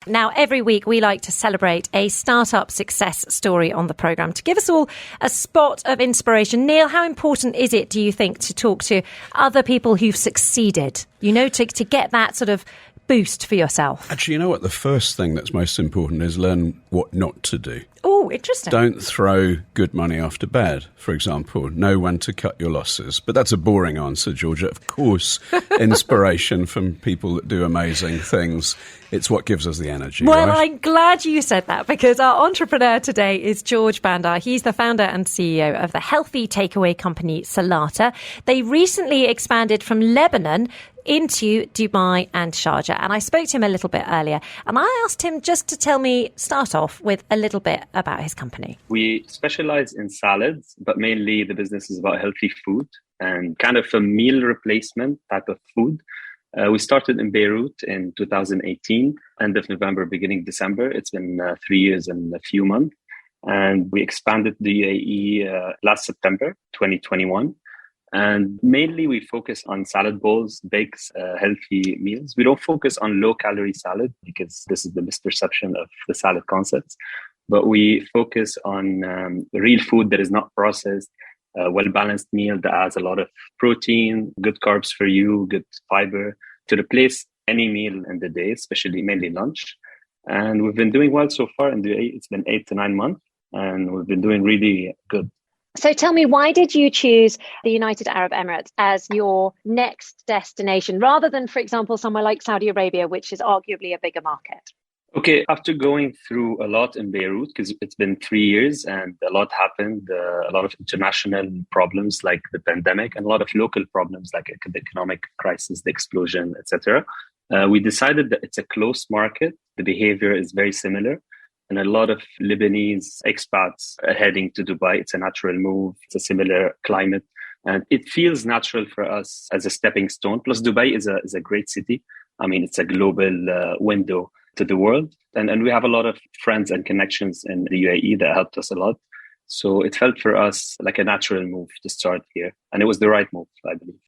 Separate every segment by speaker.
Speaker 1: Now, every week we like to celebrate a startup success story on the programme to give us all a spot of inspiration. Neil, how important is it, do you think, to talk to other people who've succeeded, to get that sort of boost for yourself?
Speaker 2: Actually, you know what? The first thing that's most important is learn what not to do.
Speaker 1: Oh, interesting.
Speaker 2: Don't throw good money after bad, for example. Know when to cut your losses. But that's a boring answer, Georgia. Of course, inspiration from people that do amazing things. It's what gives us the energy,
Speaker 1: Well,
Speaker 2: right?
Speaker 1: I'm glad you said that, because our entrepreneur today is George Bandar. He's the founder and CEO of the healthy takeaway company SALATA. They recently expanded from Lebanon into Dubai and Sharjah. And I spoke to him a little bit earlier, and I asked him just to start off with a little bit about his company.
Speaker 3: We specialize in salads, but mainly the business is about healthy food and kind of a meal replacement type of food. We started in Beirut in 2018, end of November, beginning December. It's been 3 years and a few months. And we expanded the UAE last September 2021. And mainly we focus on salad bowls, bakes, healthy meals. We don't focus on low-calorie salad because this is the misperception of the salad concepts. But we focus on real food that is not processed, well-balanced meal that has a lot of protein, good carbs for you, good fiber, to replace any meal in the day, especially mainly lunch. And we've been doing well so far in the UAE. It's been 8 to 9 months, and we've been doing really good.
Speaker 1: So tell me, why did you choose the United Arab Emirates as your next destination rather than, for example, somewhere like Saudi Arabia, which is arguably a bigger market?
Speaker 3: Okay, after going through a lot in Beirut, because it's been 3 years and a lot happened, a lot of international problems like the pandemic and a lot of local problems like the economic crisis, the explosion, etc. We decided that it's a closed market. The behavior is very similar. And a lot of Lebanese expats are heading to Dubai. It's a natural move. It's a similar climate. And it feels natural for us as a stepping stone. Plus, Dubai is a great city. I mean, it's a global window to the world. And we have a lot of friends and connections in the UAE that helped us a lot. So it felt for us like a natural move to start here. And it was the right move, I believe.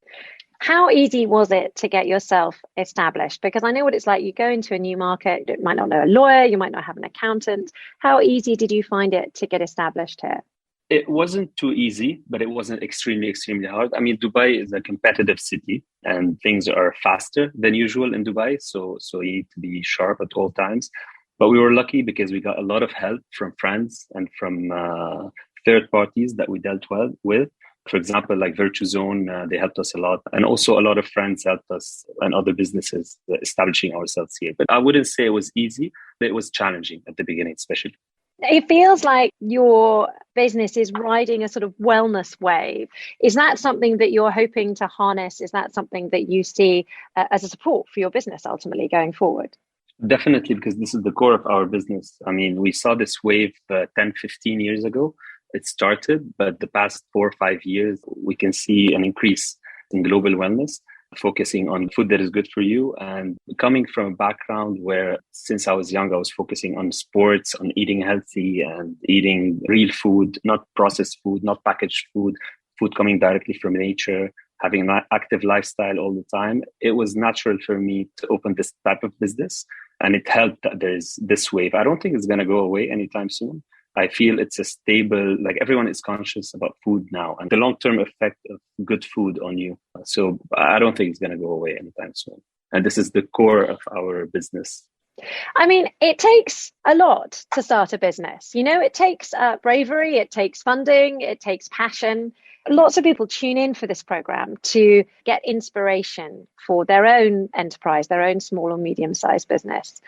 Speaker 1: How easy was it to get yourself established? Because I know what it's like. You go into a new market, you might not know a lawyer, you might not have an accountant. How easy did you find it to get established here?
Speaker 3: It wasn't too easy, but it wasn't extremely hard. I mean, Dubai is a competitive city and things are faster than usual in Dubai. So you need to be sharp at all times. But we were lucky because we got a lot of help from friends and from third parties that we dealt well with. For example, like Virtuzone, they helped us a lot. And also a lot of friends helped us and other businesses establishing ourselves here. But I wouldn't say it was easy, but it was challenging at the beginning, especially.
Speaker 1: It feels like your business is riding a sort of wellness wave. Is that something that you're hoping to harness? Is that something that you see as a support for your business ultimately going forward?
Speaker 3: Definitely, because this is the core of our business. I mean, we saw this wave 10, 15 years ago. It started, but the past 4 or 5 years, we can see an increase in global wellness, focusing on food that is good for you. And coming from a background where since I was young, I was focusing on sports, on eating healthy and eating real food, not processed food, not packaged food, food coming directly from nature, having an active lifestyle all the time. It was natural for me to open this type of business. And it helped that there's this wave. I don't think it's going to go away anytime soon. I feel it's a stable, like everyone is conscious about food now and the long-term effect of good food on you. So I don't think it's going to go away anytime soon. And this is the core of our business.
Speaker 1: I mean, it takes a lot to start a business. It takes bravery, it takes funding, it takes passion. Lots of people tune in for this program to get inspiration for their own enterprise, their own small or medium-sized business.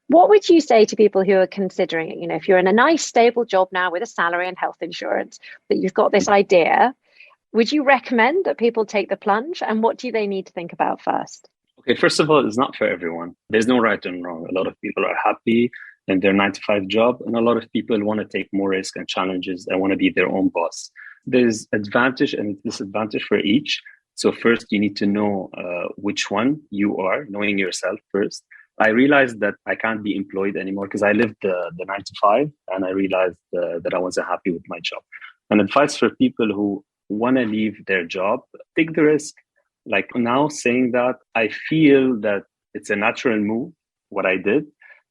Speaker 1: What would you say to people who are considering it? If you're in a nice, stable job now with a salary and health insurance, that you've got this idea, would you recommend that people take the plunge? And what do they need to think about first?
Speaker 3: Okay, first of all, it's not for everyone. There's no right and wrong. A lot of people are happy in their 9-to-5 job, and a lot of people want to take more risk and challenges and want to be their own boss. There's advantage and disadvantage for each. So first, you need to know which one you are, knowing yourself first. I realized that I can't be employed anymore because I lived the 9-to-5 and I realized that I wasn't happy with my job. And advice for people who want to leave their job, take the risk. Like now saying that, I feel that it's a natural move, what I did.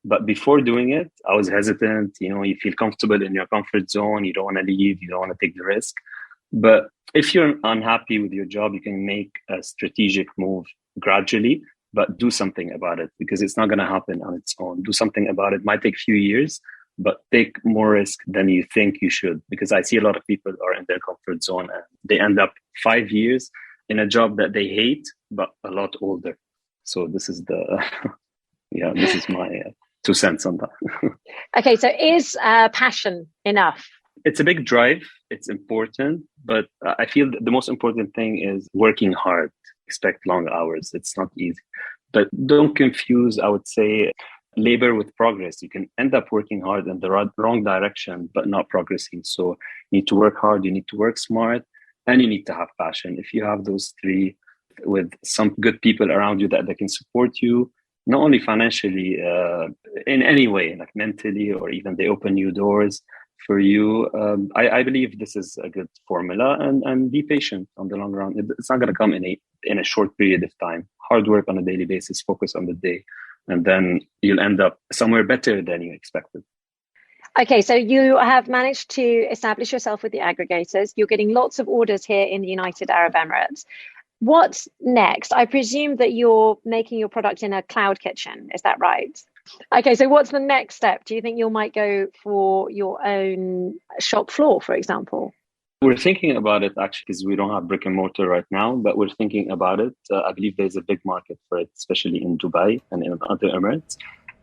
Speaker 3: But before doing it, I was hesitant. You feel comfortable in your comfort zone. You don't want to leave. You don't want to take the risk. But if you're unhappy with your job, you can make a strategic move gradually, but do something about it, because it's not going to happen on its own. Do something about it. Might take a few years, but take more risk than you think you should. Because I see a lot of people are in their comfort zone and they end up 5 years in a job that they hate, but a lot older. So this is this is my 2 cents on that.
Speaker 1: Okay, so is passion enough?
Speaker 3: It's a big drive. It's important, but I feel the most important thing is working hard. Expect long hours. It's not easy, but don't confuse, I would say, labor with progress. You can end up working hard in the wrong direction, but not progressing. So you need to work hard, you need to work smart, and you need to have passion. If you have those three with some good people around you that can support you, not only financially, in any way, like mentally, or even they open new doors for you. I believe this is a good formula, and be patient on the long run. It's not going to come in a short period of time. Hard work on a daily basis, focus on the day, and then you'll end up somewhere better than you expected.
Speaker 1: Okay, so you have managed to establish yourself with the aggregators. You're getting lots of orders here in the United Arab Emirates. What's next? I presume that you're making your product in a cloud kitchen. Is that right? Okay, so what's the next step? Do you think you might go for your own shop floor, for example?
Speaker 3: We're thinking about it, actually, because we don't have brick and mortar right now, but we're thinking about it. I believe there's a big market for it, especially in Dubai and in other Emirates.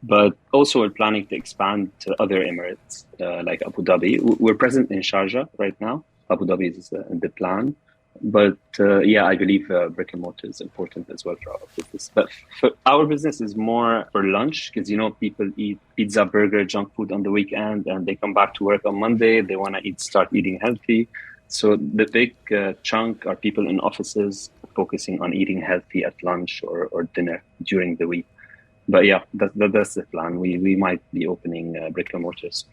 Speaker 3: But also we're planning to expand to other Emirates, like Abu Dhabi. We're present in Sharjah right now. Abu Dhabi is in the plan. But I believe brick and mortar is important as well for our business. But for our business is more for lunch, because people eat pizza, burger, junk food on the weekend, and they come back to work on Monday. They want to start eating healthy. So the big chunk are people in offices focusing on eating healthy at lunch or dinner during the week. But that's the plan. We might be opening brick and mortars.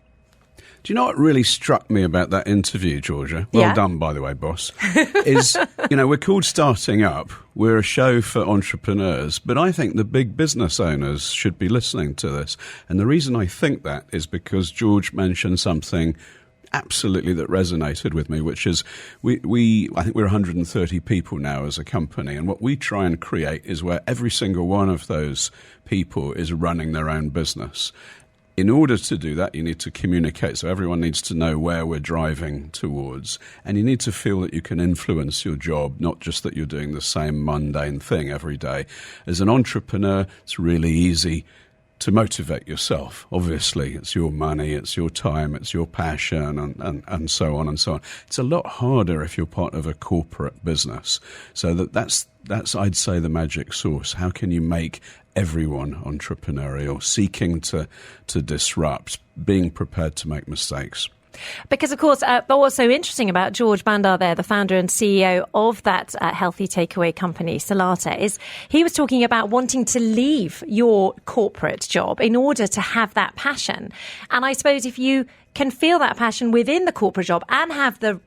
Speaker 2: Do you know what really struck me about that interview, Georgia? Well done, by the way, boss. Is, we're called Starting Up. We're a show for entrepreneurs, but I think the big business owners should be listening to this. And the reason I think that is because George mentioned something absolutely that resonated with me, which is I think we're 130 people now as a company, and what we try and create is where every single one of those people is running their own business. In order to do that, you need to communicate. So everyone needs to know where we're driving towards. And you need to feel that you can influence your job, not just that you're doing the same mundane thing every day. As an entrepreneur, it's really easy to motivate yourself. Obviously, it's your money, it's your time, it's your passion, and so on and so on. It's a lot harder if you're part of a corporate business. So that's I'd say the magic sauce. How can you make everyone entrepreneurial, seeking to disrupt, being prepared to make mistakes?
Speaker 4: Because, of course, what's so interesting about George Bandar there, the founder and CEO of that healthy takeaway company, SALATA, is he was talking about wanting to leave your corporate job in order to have that passion. And I suppose if you can feel that passion within the corporate job and have the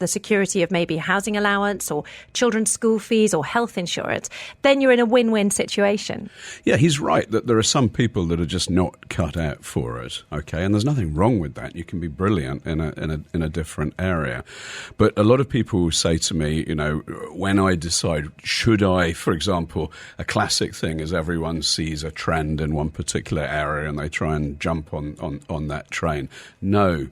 Speaker 4: security of maybe housing allowance or children's school fees or health insurance, then you're in a win-win situation.
Speaker 2: Yeah, he's right that there are some people that are just not cut out for it. Okay, and there's nothing wrong with that. You can be brilliant in a different area. But a lot of people say to me, when I decide, should I, for example, a classic thing is everyone sees a trend in one particular area and they try and jump on that train. No,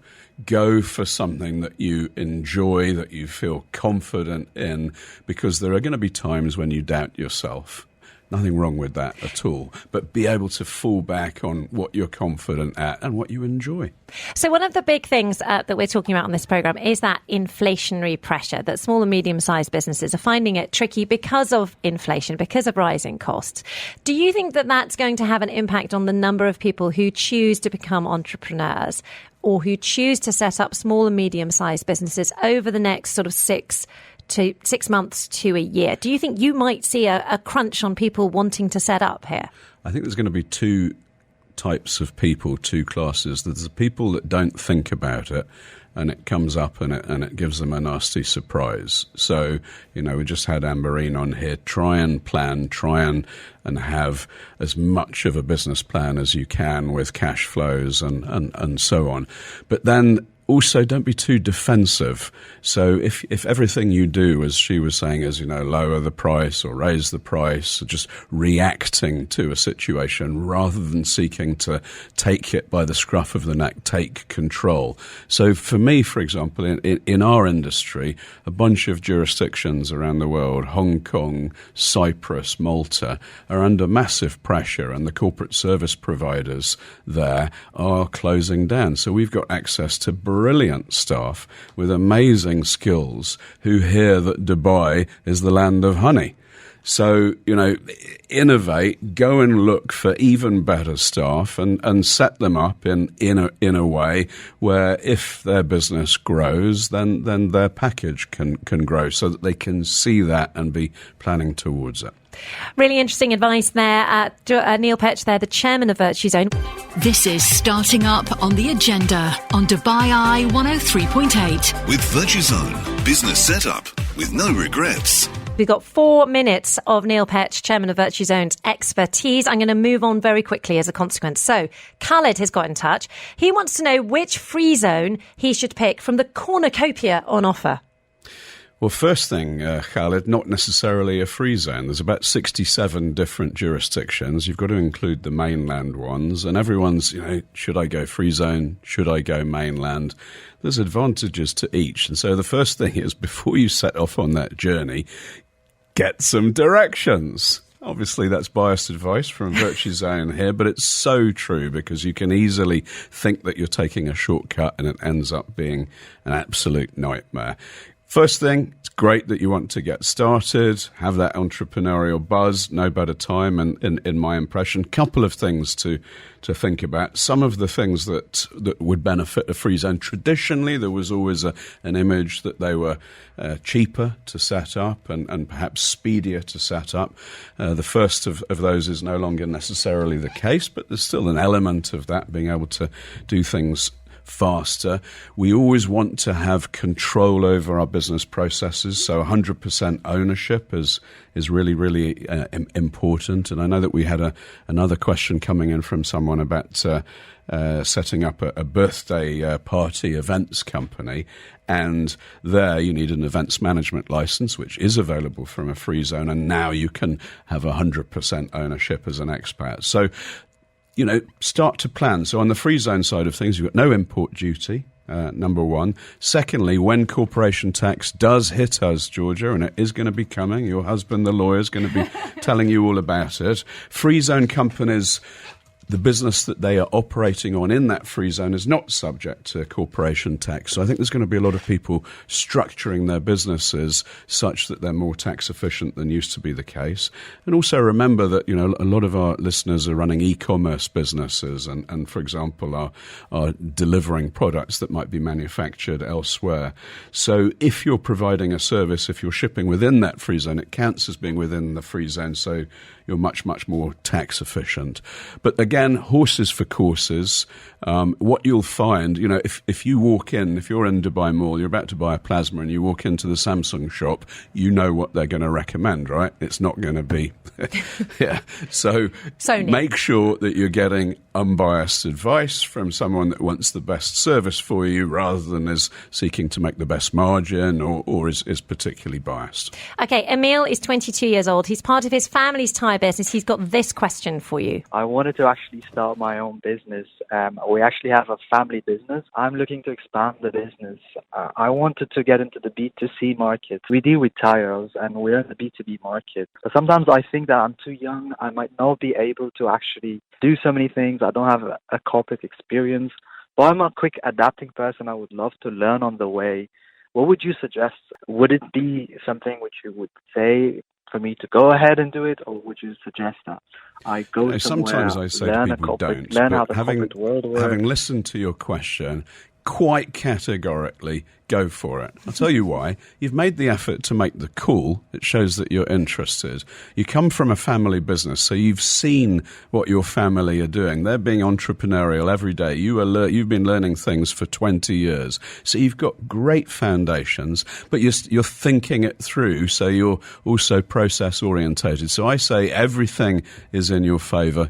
Speaker 2: go for something that you enjoy, that you feel confident in, because there are going to be times when you doubt yourself. Nothing wrong with that at all. But be able to fall back on what you're confident at and what you enjoy.
Speaker 4: So one of the big things that we're talking about on this programme is that inflationary pressure that small and medium-sized businesses are finding it tricky because of inflation, because of rising costs. Do you think that that's going to have an impact on the number of people who choose to become entrepreneurs or who choose to set up small and medium-sized businesses over the next sort of 6 months to a year? Do you think you might see a crunch on people wanting to set up here?
Speaker 2: I think there's going to be two types of people, two classes. There's the people that don't think about it, and it comes up and it gives them a nasty surprise. So, we just had Amberine on here. Try and plan, and have as much of a business plan as you can with cash flows and so on. But then also, don't be too defensive. So if everything you do, as she was saying, is, lower the price or raise the price, or just reacting to a situation rather than seeking to take it by the scruff of the neck, take control. So for me, for example, in our industry, a bunch of jurisdictions around the world, Hong Kong, Cyprus, Malta, are under massive pressure, and the corporate service providers there are closing down. So we've got access to brilliant staff with amazing skills who hear that Dubai is the land of honey. So, innovate, go and look for even better staff and set them up in a way where if their business grows, then their package can grow so that they can see that and be planning towards it.
Speaker 4: Really interesting advice there. Neil Petch there, the chairman of Virtuzone.
Speaker 5: This is Starting Up on the Agenda on Dubai Eye 103.8.
Speaker 6: With Virtuzone, business setup with no regrets.
Speaker 4: We've got 4 minutes of Neil Petch, chairman of Virtuzone's expertise. I'm going to move on very quickly as a consequence. So Khaled has got in touch. He wants to know which free zone he should pick from the cornucopia on offer.
Speaker 2: Well, first thing, Khaled, not necessarily a free zone. There's about 67 different jurisdictions. You've got to include the mainland ones. And everyone's, should I go free zone? Should I go mainland? There's advantages to each. And so the first thing is, before you set off on that journey, get some directions. Obviously, that's biased advice from Virtuzone here, but it's so true because you can easily think that you're taking a shortcut and it ends up being an absolute nightmare. First thing, it's great that you want to get started, have that entrepreneurial buzz, no better time, and in my impression, couple of things to think about. Some of the things that would benefit a free zone. Traditionally, there was always an image that they were cheaper to set up and perhaps speedier to set up. The first of those is no longer necessarily the case, but there's still an element of that, being able to do things faster. We always want to have control over our business processes, so 100% ownership is really, really important. And I know that we had another question coming in from someone about setting up a birthday party events company, and there you need an events management license, which is available from a free zone, and now you can have 100% ownership as an expat. So start to plan. So on the free zone side of things, you've got no import duty, number one. Secondly, when corporation tax does hit us, Georgia, and it is going to be coming, your husband, the lawyer, is going to be telling you all about it. Free zone companies, the business that they are operating on in that free zone is not subject to corporation tax. So I think there's going to be a lot of people structuring their businesses such that they're more tax efficient than used to be the case. And also remember that, a lot of our listeners are running e-commerce businesses and for example, are delivering products that might be manufactured elsewhere. So if you're providing a service, if you're shipping within that free zone, it counts as being within the free zone. So you're much, much more tax efficient. But again, horses for courses. What you'll find, if you walk in, if you're in Dubai Mall, you're about to buy a plasma and you walk into the Samsung shop, you know what they're going to recommend, right? It's not going to be, yeah. So Sony. Make sure that you're getting unbiased advice from someone that wants the best service for you rather than is seeking to make the best margin or is particularly biased.
Speaker 4: Okay, Emil is 22 years old. He's part of his family's tyre business. He's got this question for you.
Speaker 7: I wanted to actually start my own business. We actually have a family business. I'm looking to expand the business. I wanted to get into the B2C market. We deal with tires and we're in the B2B market. But sometimes I think that I'm too young. I might not be able to actually do so many things. I don't have a corporate experience. But I'm a quick adapting person. I would love to learn on the way. What would you suggest? Would it be something which you would say for me to go ahead and do it, or would you suggest that I go somewhere,
Speaker 2: sometimes I say
Speaker 7: learn
Speaker 2: to people
Speaker 7: learn
Speaker 2: don't,
Speaker 7: how the
Speaker 2: having
Speaker 7: corporate world works?
Speaker 2: Having listened to your question, quite categorically go for it. I'll tell you why. You've made the effort to make the call. It shows that you're interested. You come from a family business, so you've seen what your family are doing. They're being entrepreneurial every day. You've been learning things for 20 years. So you've got great foundations, but you're thinking it through, so you're also process orientated. So I say everything is in your favour.